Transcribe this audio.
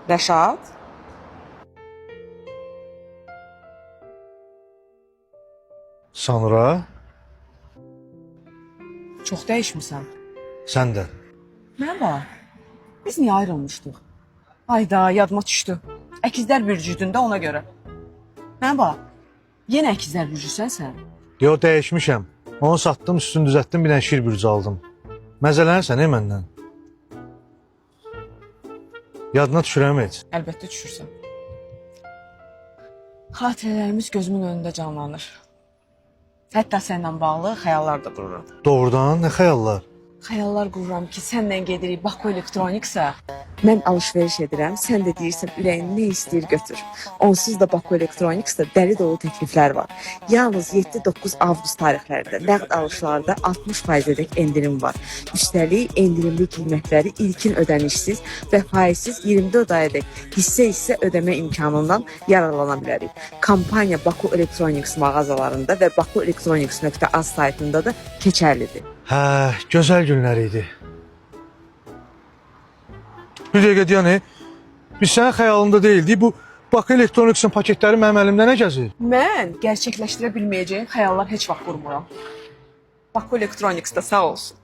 Rəşad? Sonra Çox dəyişmisən. sən də. Nə var? Biz niyə ayrılmışdıq? Ayda, yadıma düşdü. Əkizlər bürcüydün də ona görə. Nə var? Yenə əkizlər bürcüsən sən? Yo, dəyişmişəm. Onu satdım, üstünü düzəltdim, bir dənə şir bürcü aldım. Məzələnirsən məndən? Yadına düşürəm heç. Əlbəttə düşürsən. Xatirələrimiz gözümün önündə canlanır. Hətta səninlə bağlı xəyallar da qururam. Doğrudan nə xəyallar? Xəyallar qururam ki, sənlə gedirik Baku Elektroniksə. Mən alış-veriş edirəm, sən də deyirsən ürəyin nə istəyir götür. Onsuz da Baku Elektroniksə dəli dolu təkliflər var. Yalnız 7-9 avqust tarixlərində nəqd alışlarda 60%-dək endirim var. Üstəlik endirimli qiymətləri ilkin ödənişsiz və faizsiz 24 ayadək hissə ödəmə imkanından yararlana bilərik. Kampaniya Baku Elektroniks mağazalarında və bakuelektroniks.az saytında da keçərlidir. Hə, gözəl günlər idi. Bir dəqiqə deyən, biz sənin xəyalında deyildik. Bu Baku Elektroniksin paketləri mənim əlimdə nə gəzir? Mən gerçəkləşdirə bilməyəcəyim xəyallar heç vaxt qurmuram. Baku Elektroniks da sağ olsun.